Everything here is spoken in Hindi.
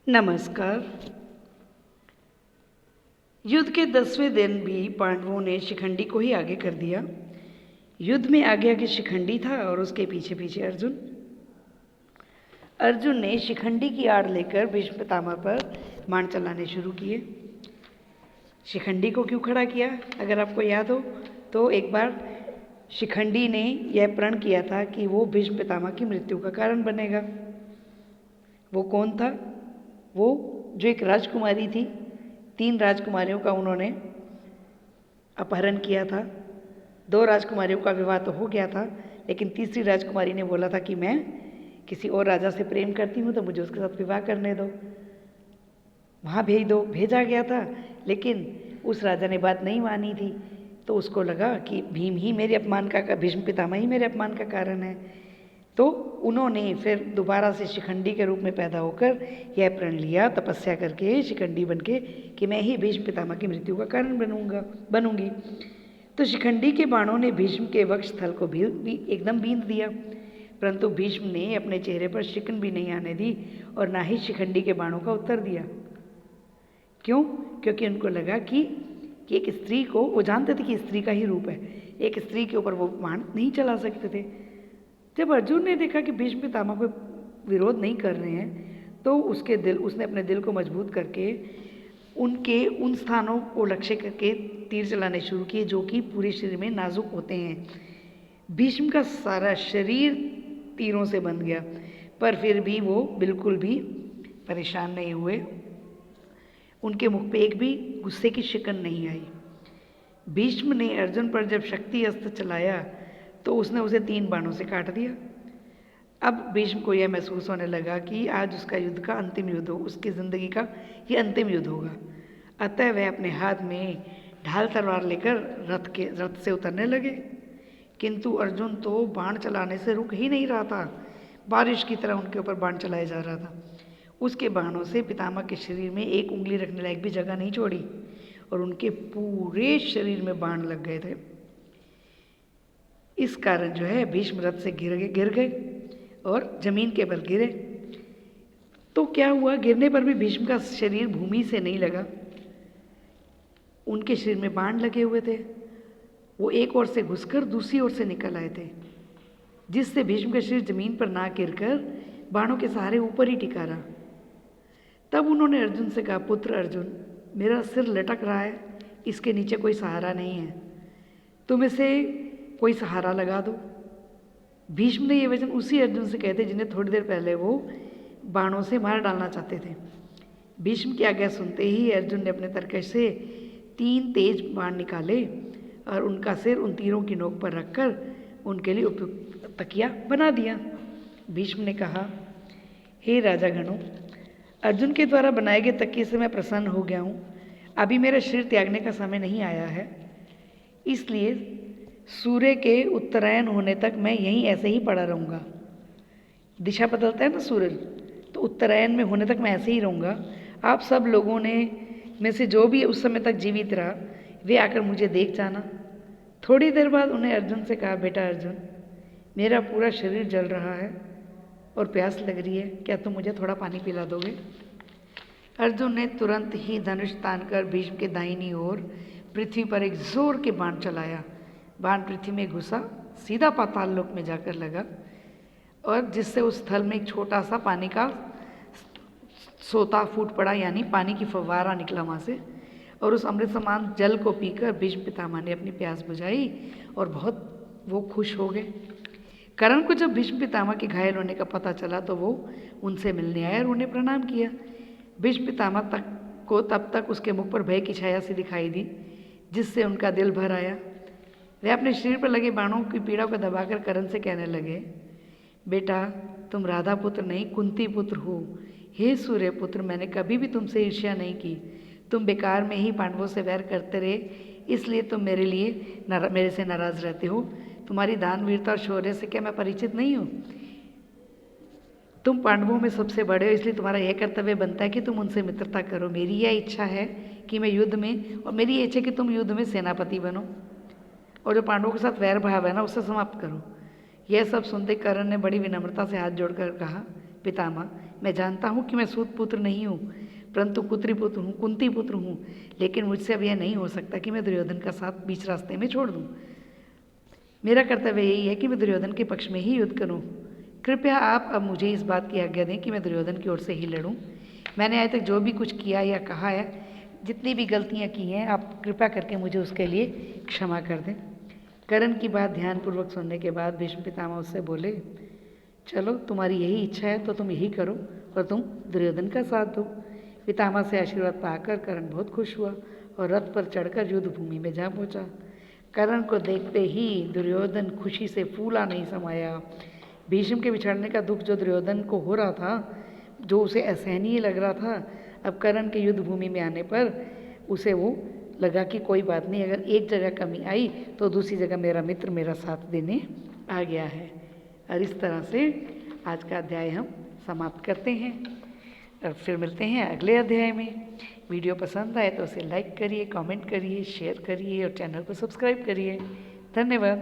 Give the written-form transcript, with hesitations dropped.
नमस्कार। युद्ध के 10वें दिन भी पांडवों ने शिखंडी को ही आगे कर दिया। युद्ध में आगे आगे शिखंडी था और उसके पीछे पीछे अर्जुन। अर्जुन ने शिखंडी की आड़ लेकर भीष्म पितामह पर बाण चलाने शुरू किए। शिखंडी को क्यों खड़ा किया? अगर आपको याद हो तो एक बार शिखंडी ने यह प्रण किया था कि वो भीष्म पितामह की मृत्यु का कारण बनेगा। वो कौन था? वो जो एक राजकुमारी थी, 3 राजकुमारियों का उन्होंने अपहरण किया था। 2 राजकुमारियों का विवाह तो हो गया था, लेकिन तीसरी राजकुमारी ने बोला था कि मैं किसी और राजा से प्रेम करती हूँ तो मुझे उसके साथ विवाह करने दो, वहाँ भेज दो। भेजा गया था, लेकिन उस राजा ने बात नहीं मानी थी। तो उसको लगा कि भीम ही मेरे अपमान का, भीष्म पितामह ही मेरे अपमान का कारण है। तो उन्होंने फिर दोबारा से शिखंडी के रूप में पैदा होकर यह प्रण लिया, तपस्या करके शिखंडी बनके, कि मैं ही भीष्म पितामह की मृत्यु का कारण बनूंगी। तो शिखंडी के बाणों ने भीष्म के वक्षस्थल को भी एकदम बींध दिया, परंतु भीष्म ने अपने चेहरे पर शिकन भी नहीं आने दी और ना ही शिखंडी के बाणों का उत्तर दिया। क्यों? क्योंकि उनको लगा कि एक स्त्री को, वो जानते थे कि स्त्री का ही रूप है, एक स्त्री के ऊपर वो बाण नहीं चला सकते थे। जब अर्जुन ने देखा कि भीष्म पितामह को विरोध नहीं कर रहे हैं, तो उसने अपने दिल को मजबूत करके उनके उन स्थानों को लक्ष्य करके तीर चलाने शुरू किए जो कि पूरे शरीर में नाजुक होते हैं। भीष्म का सारा शरीर तीरों से बंध गया, पर फिर भी वो बिल्कुल भी परेशान नहीं हुए। उनके मुख पे एक भी गुस्से की शिकन नहीं आई। भीष्म ने अर्जुन पर जब शक्ति अस्त्र चलाया तो उसने उसे 3 बाणों से काट दिया। अब भीष्म को यह महसूस होने लगा कि आज उसका युद्ध का अंतिम युद्ध हो, उसकी ज़िंदगी का ये अंतिम युद्ध होगा। अतः वह अपने हाथ में ढाल तलवार लेकर रथ से उतरने लगे, किंतु अर्जुन तो बाण चलाने से रुक ही नहीं रहा था। बारिश की तरह उनके ऊपर बाण चलाया जा रहा था। उसके बाणों से पितामह के शरीर में एक उंगली रखने लायक भी जगह नहीं छोड़ी और उनके पूरे शरीर में बाण लग गए थे। इस कारण जो है भीष्म रथ से गिर गए और जमीन के बल गिरे। तो क्या हुआ? गिरने पर भी भीष्म का शरीर भूमि से नहीं लगा, उनके शरीर में बाण लगे हुए थे। वो एक ओर से घुसकर दूसरी ओर से निकल आए थे, जिससे भीष्म का शरीर जमीन पर ना गिरकर बाणों के सहारे ऊपर ही टिका रहा। तब उन्होंने अर्जुन से कहा, पुत्र अर्जुन, मेरा सिर लटक रहा है, इसके नीचे कोई सहारा नहीं है, तुम इसे कोई सहारा लगा दो। भीष्म ने ये वचन उसी अर्जुन से कहते जिन्हें थोड़ी देर पहले वो बाणों से मार डालना चाहते थे। भीष्म की आज्ञा सुनते ही अर्जुन ने अपने तरकश से 3 तेज बाण निकाले और उनका सिर उन तीरों की नोक पर रखकर उनके लिए उपयुक्त तकिया बना दिया। भीष्म ने कहा, हे राजा गणों, अर्जुन के द्वारा बनाए गए तकिए से मैं प्रसन्न हो गया हूँ। अभी मेरा शरीर त्यागने का समय नहीं आया है, इसलिए सूर्य के उत्तरायण होने तक मैं यहीं ऐसे ही पड़ा रहूँगा। दिशा बदलता है ना सूरज, तो उत्तरायण में होने तक मैं ऐसे ही रहूँगा। आप सब लोगों ने में से जो भी उस समय तक जीवित रहा, वे आकर मुझे देख जाना। थोड़ी देर बाद उन्हें अर्जुन से कहा, बेटा अर्जुन, मेरा पूरा शरीर जल रहा है और प्यास लग रही है, क्या तुम मुझे थोड़ा पानी पिला दोगे? अर्जुन ने तुरंत ही धनुष तानकर भीष्म के दाहिनी ओर पृथ्वी पर एक जोर के बाण चलाया। बाण पृथ्वी में घुसा, सीधा पाताल लोक में जाकर लगा और जिससे उस स्थल में एक छोटा सा पानी का सोता फूट पड़ा, यानी पानी की फव्वारा निकला वहाँ से। और उस अमृत समान जल को पीकर भीष्म पितामह ने अपनी प्यास बुझाई और बहुत वो खुश हो गए। कर्ण को जब भीष्म पितामह के घायल होने का पता चला तो वो उनसे मिलने आया और उन्हें प्रणाम किया। भीष्म पितामह तब तक उसके मुख पर भय की छाया सी दिखाई दी, जिससे उनका दिल भर आया। वे अपने शरीर पर लगे बाणों की पीड़ा को दबाकर कर्ण से कहने लगे, बेटा, तुम राधा पुत्र नहीं कुंती पुत्र हो। हे सूर्य पुत्र, मैंने कभी भी तुमसे ईर्ष्या नहीं की। तुम बेकार में ही पांडवों से वैर करते रहे, इसलिए तुम मेरे से नाराज रहते हो। तुम्हारी दानवीरता और शौर्य से क्या मैं परिचित नहीं हूँ? तुम पांडवों में सबसे बड़े हो, इसलिए तुम्हारा यह कर्तव्य बनता है कि तुम उनसे मित्रता करो। मेरी यह इच्छा है कि मैं युद्ध में, और मेरी यह इच्छा है कि तुम युद्ध में सेनापति बनो और जो पांडवों के साथ वैर भाव है ना, उससे समाप्त करो। यह सब सुनते कर्ण ने बड़ी विनम्रता से हाथ जोड़कर कहा, पितामह, मैं जानता हूँ कि मैं सूत पुत्र नहीं हूँ, परंतु कुत्री पुत्र हूँ, कुंती पुत्र हूँ, लेकिन मुझसे अब यह नहीं हो सकता कि मैं दुर्योधन का साथ बीच रास्ते में छोड़ दूँ। मेरा कर्तव्य यही है कि मैं दुर्योधन के पक्ष में ही युद्ध करूँ। कृपया आप अब मुझे इस बात की आज्ञा दें कि मैं दुर्योधन की ओर से ही लड़ूँ। मैंने आज तक जो भी कुछ किया या कहा है, जितनी भी गलतियाँ की हैं, आप कृपया करके मुझे उसके लिए क्षमा कर दें। कर्ण की बात ध्यानपूर्वक सुनने के बाद भीष्म पितामह उससे बोले, चलो तुम्हारी यही इच्छा है तो तुम यही करो और तुम दुर्योधन का साथ दो। पितामह से आशीर्वाद पाकर कर्ण बहुत खुश हुआ और रथ पर चढ़कर युद्ध भूमि में जा पहुंचा। कर्ण को देखते ही दुर्योधन खुशी से फूला नहीं समाया। भीष्म के बिछड़ने का दुख जो दुर्योधन को हो रहा था, जो उसे असहनीय लग रहा था, अब कर्ण के युद्ध भूमि में आने पर उसे वो लगा कि कोई बात नहीं, अगर एक जगह कमी आई तो दूसरी जगह मेरा मित्र मेरा साथ देने आ गया है। और इस तरह से आज का अध्याय हम समाप्त करते हैं और फिर मिलते हैं अगले अध्याय में। वीडियो पसंद आए तो उसे लाइक करिए, कमेंट करिए, शेयर करिए और चैनल को सब्सक्राइब करिए। धन्यवाद।